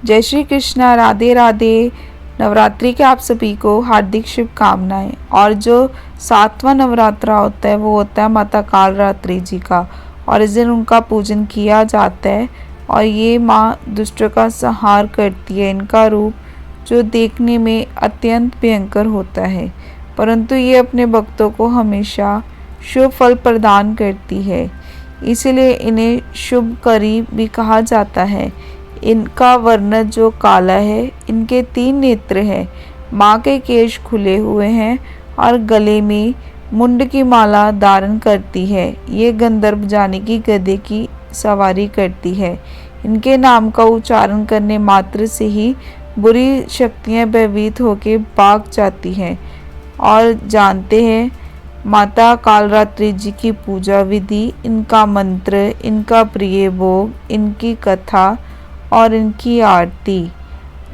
जय श्री कृष्णा, राधे राधे। नवरात्रि के आप सभी को हार्दिक शुभकामनाएं। और जो 7वां नवरात्रा होता है वो होता है माता कालरात्रि जी का, और इस दिन उनका पूजन किया जाता है। और ये माँ दुष्टों का संहार करती है। इनका रूप जो देखने में अत्यंत भयंकर होता है, परंतु ये अपने भक्तों को हमेशा शुभ फल प्रदान करती है, इसीलिए इन्हें शुभकरी भी कहा जाता है। इनका वर्ण जो काला है, इनके 3 नेत्र हैं, माँ के केश खुले हुए हैं और गले में मुंड की माला धारण करती है। ये गंधर्व जाने की गधे की सवारी करती है। इनके नाम का उच्चारण करने मात्र से ही बुरी शक्तियाँ भयभीत होकर भाग जाती हैं। और जानते हैं माता कालरात्रि जी की पूजा विधि, इनका मंत्र, इनका प्रिय भोग, इनकी कथा और इनकी आरती।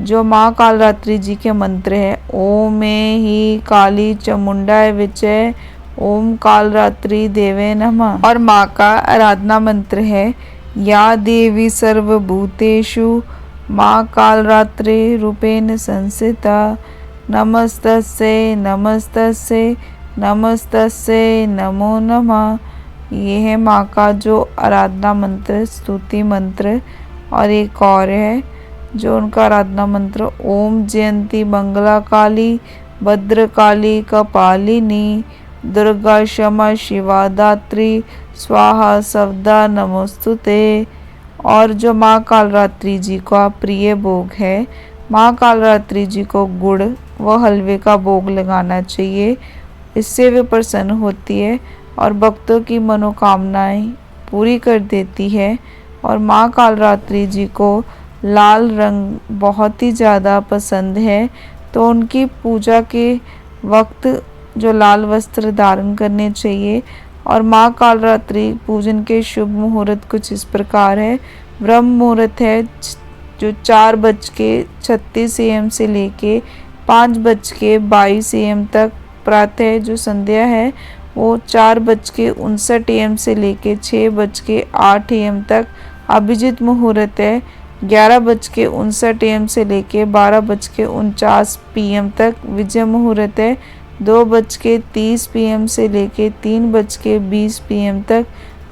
जो माँ कालरात्रि जी के मंत्र है, ओम में ही काली चामुंडाय विचय, ओम कालरात्रि देवे नमः। और माँ का आराधना मंत्र है, या देवी सर्वभूतेषु माँ कालरात्रि रूपेण संस्थिता, नमस्तस्यै नमस्तस्यै नमस्तस्यै नमो नमः। ये है माँ का जो आराधना मंत्र, स्तुति मंत्र। और एक और है जो उनका आराधना मंत्र, ओम जयंती मंगला काली भद्रकाली कपालिनी दुर्गा क्षमा शिवा दात्री स्वाहा सवदा नमोस्तुते। और जो माँ कालरात्रि जी का प्रिय भोग है, माँ कालरात्रि जी को गुड़ व हलवे का भोग लगाना चाहिए। इससे वे प्रसन्न होती है और भक्तों की मनोकामनाएं पूरी कर देती है। और माँ कालरात्रि जी को लाल रंग बहुत ही ज़्यादा पसंद है, तो उनकी पूजा के वक्त जो लाल वस्त्र धारण करने चाहिए। और माँ कालरात्रि पूजन के शुभ मुहूर्त कुछ इस प्रकार है। ब्रह्म मुहूर्त है जो 4:36 AM से लेके 5:22 AM तक। प्रातः जो संध्या है वो 4:59 AM से लेके 6:08 AM तक। अभिजित मुहूर्त है 11:59 AM से लेके 12:49 PM तक। विजय मुहूर्त है 2:30 PM से लेके 3:20 PM तक।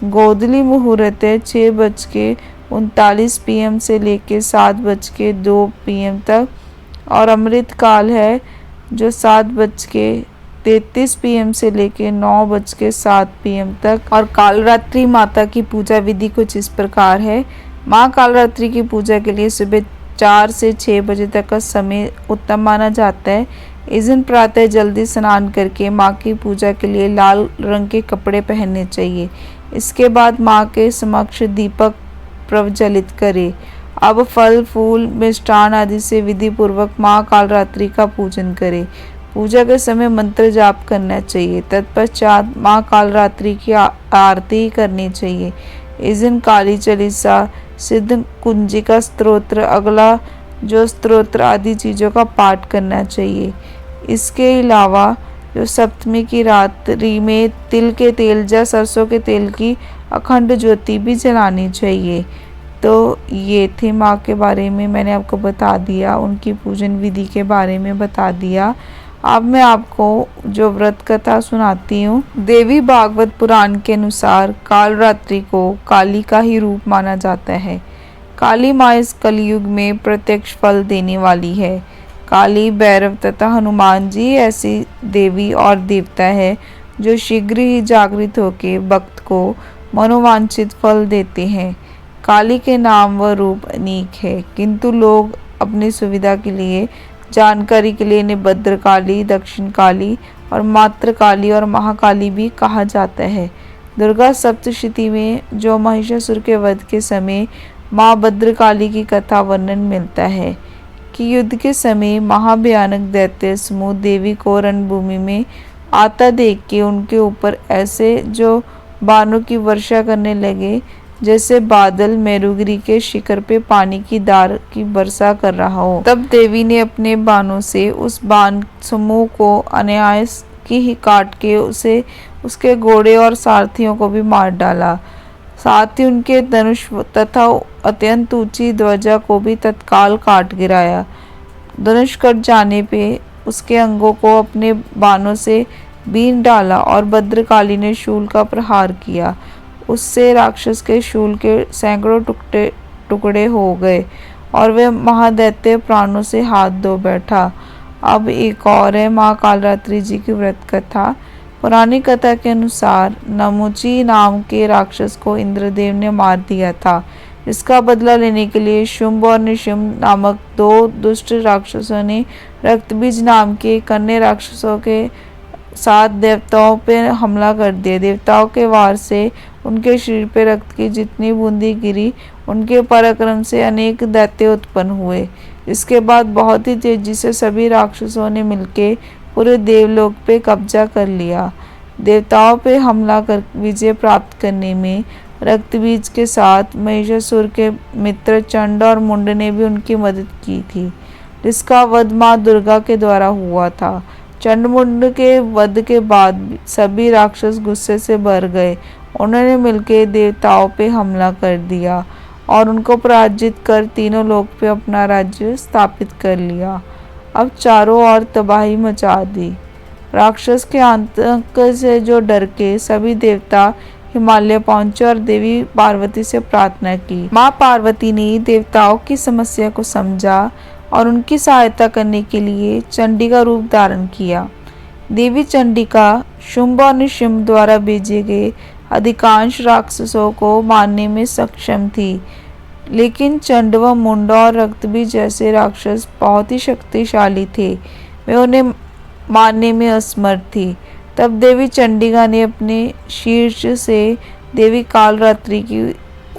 गोधली मुहूर्त है 6:39 PM से लेके 7:02 PM तक। और अमृत काल है जो 7:33 PM से लेके 9:07 PM तक। और कालरात्रि माता की पूजा विधि कुछ इस प्रकार है। माँ कालरात्रि की पूजा के लिए सुबह 4 से 6 बजे तक का समय उत्तम माना जाता है। इस दिन प्रातः जल्दी स्नान करके माँ की पूजा के लिए लाल रंग के कपड़े पहनने चाहिए। इसके बाद माँ के समक्ष दीपक प्रज्वलित करें। अब फल फूल मिष्ठान आदि से विधि पूर्वक माँ कालरात्रि का पूजन करें। पूजा के समय मंत्र जाप करना चाहिए। तत्पश्चात माँ कालरात्रि की आरती करनी चाहिए। इस दिन काली चालीसा, सिद्ध कुंजिका स्तोत्र, अगला जो स्तोत्र आदि चीज़ों का पाठ करना चाहिए। इसके अलावा जो सप्तमी की रात्रि में तिल के तेल या सरसों के तेल की अखंड ज्योति भी जलानी चाहिए। तो ये थे माँ के बारे में, मैंने आपको बता दिया, उनकी पूजन विधि के बारे में बता दिया। अब मैं आपको जो व्रत कथा सुनाती हूँ। देवी भागवत पुराण के अनुसार कालरात्रि को काली का ही रूप माना जाता है। काली माँ इस कलयुग में प्रत्यक्ष फल देने वाली है। काली, भैरव तथा हनुमान जी ऐसी देवी और देवता है जो शीघ्र ही जागृत होकर भक्त को मनोवांछित फल देते हैं। काली के नाम व रूप अनेक है, किंतु लोग अपनी सुविधा के लिए, जानकारी के लिए इन्हें भद्रकाली, दक्षिण काली और मातृकाली और महाकाली भी कहा जाता है। दुर्गा सप्तशती में जो महिषासुर के वध के समय माँ भद्रकाली की कथा वर्णन मिलता है कि युद्ध के समय महाभयानक दैत्य समूह देवी को रणभूमि में आता देख के उनके ऊपर ऐसे जो बाणों की वर्षा करने लगे जैसे बादल मेरुगिरी के शिखर पे पानी की धार की वर्षा कर रहा हो। तब देवी ने अपने बाणों से उस बाण समूह को अनायास की ही काट के उसे, उसके घोड़े और सारथियों को भी मार डाला। साथ ही उनके धनुष तथा अत्यंत ऊंची ध्वजा को भी तत्काल काट गिराया। धनुष कट जाने पे उसके अंगों को अपने बाणों से बीन डाला और भद्रकाली ने शूल का प्रहार किया। उससे राक्षस के शूल के सैकड़ों टुकड़े हो गए और वह महादैत्य प्राणों से हाथ धो बैठा। अब एक और है माँ कालरात्रि जी की व्रत कथा। पुरानी कथा के अनुसार नमुची नाम के राक्षस को इंद्रदेव ने मार दिया था। इसका बदला लेने के लिए शुंभ और निशुंभ नामक दो दुष्ट राक्षसों ने रक्तबीज नाम के कन्या राक्षसों के साथ देवताओं पर हमला कर दिया। देवताओं के वार से उनके शरीर पर रक्त की जितनी बूंदी गिरी, उनके पराक्रम से अनेक दैत्य उत्पन्न हुए। इसके बाद बहुत ही तेजी से सभी राक्षसों ने मिलकर पूरे देवलोक पे कब्जा कर लिया। देवताओं पे हमला कर विजय प्राप्त करने में रक्तबीज के साथ महिषासुर के मित्र चंड और मुंड ने भी उनकी मदद की थी, जिसका वध माँ दुर्गा के द्वारा हुआ था। चंड मुंड के वध के बाद सभी राक्षस गुस्से से भर गए। उन्होंने मिलकर देवताओं पे हमला कर दिया और उनको पराजित कर तीनों लोक पे अपना राज्य स्थापित कर लिया। अब चारों ओर तबाही मचा दी। राक्षस के आतंक से जो डर के सभी देवता हिमालय पहुंचे और देवी पार्वती से प्रार्थना की। माँ पार्वती ने देवताओं की समस्या को समझा और उनकी सहायता करने के लिए चंडी का रूप धारण किया। देवी चंडिका शुंभ और निशुंभ द्वारा भेजे गए अधिकांश राक्षसों को मारने में सक्षम थी, लेकिन चंड व मुंड और रक्तबीज जैसे राक्षस बहुत ही शक्तिशाली थे। वे उन्हें मारने में असमर्थ थी। तब देवी चंडिका ने अपने शीर्ष से देवी कालरात्रि की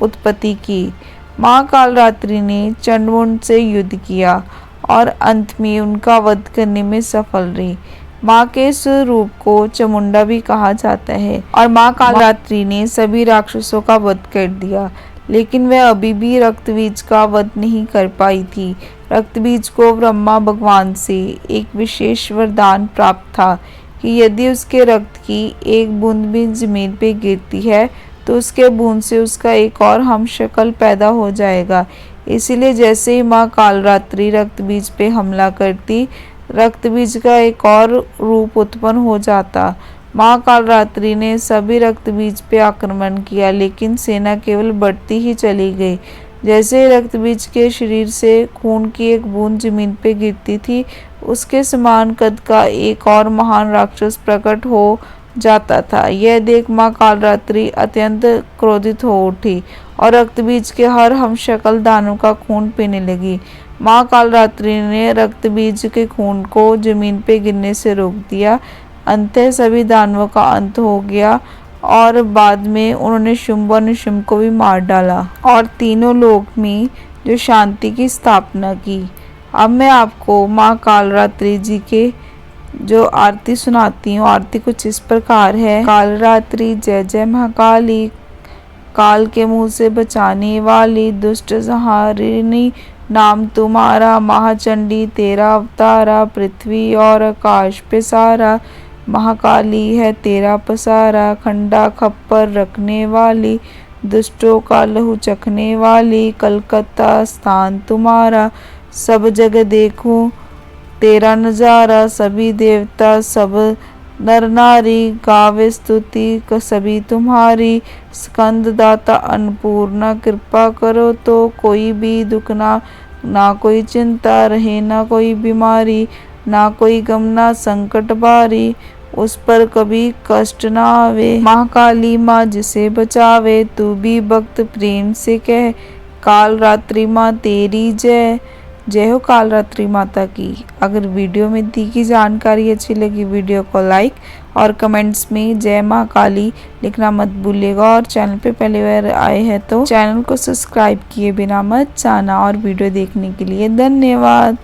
उत्पत्ति की। माँ कालरात्रि ने चंडमुंड से युद्ध किया और अंत में उनका वध करने में सफल रही। माँ के इस रूप को चामुंडा भी कहा जाता है और माँ कालरात्रि ने सभी राक्षसों का वध कर दिया, लेकिन वह अभी भी रक्तबीज का वध नहीं कर पाई थी। रक्तबीज को ब्रह्मा भगवान से एक विशेष वरदान प्राप्त था कि यदि उसके रक्त की एक बूंद भी जमीन पे गिरती है तो उसके बूंद से उसका एक और हमशक्ल पैदा हो जाएगा। इसीलिए जैसे ही माँ कालरात्रि रक्तबीज पे हमला करती, रक्तबीज का एक और रूप उत्पन्न हो जाता। माँ कालरात्रि ने सभी रक्तबीज पे आक्रमण किया, लेकिन सेना केवल बढ़ती ही चली गई। जैसे ही रक्तबीज के शरीर से खून की एक बूंद जमीन पे गिरती थी, उसके समान कद का एक और महान राक्षस प्रकट हो जाता था। यह देख माँ कालरात्रि अत्यंत क्रोधित हो उठी और रक्तबीज के हर हमशक्ल दानव का खून पीने लगी। माँ कालरात्रि ने रक्तबीज के खून को जमीन पे गिरने से रोक दिया। अंततः सभी दानवों का अंत हो गया और बाद में उन्होंने शुंभ और निशुंभ को भी मार डाला और तीनों लोक में जो शांति की स्थापना की। अब मैं आपको माँ कालरात्रि जी के जो आरती सुनाती हूँ। आरती कुछ इस प्रकार है। कालरात्रि जय जय महाकाली, काल के मुंह से बचाने वाली, दुष्ट संहारिणी नाम तुम्हारा, महाचंडी तेरा अवतारा, पृथ्वी और आकाश पे सारा, महाकाली है तेरा पसारा, खंडा खप्पर रखने वाली, दुष्टों का लहू चखने वाली, कलकत्ता स्थान तुम्हारा, सब जगह देखूं तेरा नजारा, सभी देवता सब नर नारी गावे स्तुति सभी तुम्हारी, स्कंद दाता अन्नपूर्णा कृपा करो तो कोई भी दुख ना कोई चिंता रहे, ना कोई बीमारी, ना कोई गम ना संकट बारी, उस पर कभी कष्ट ना आवे। महाकाली माँ जिसे बचावे, तू भी भक्त प्रेम से कह, काल रात्रि माँ तेरी जय। जय हो कालरात्रि माता की। अगर वीडियो में दी गई जानकारी अच्छी लगी, वीडियो को लाइक और कमेंट्स में जय माँ काली लिखना मत भूलिएगा। और चैनल पे पहली बार आए हैं तो चैनल को सब्सक्राइब किए बिना मत जाना। और वीडियो देखने के लिए धन्यवाद।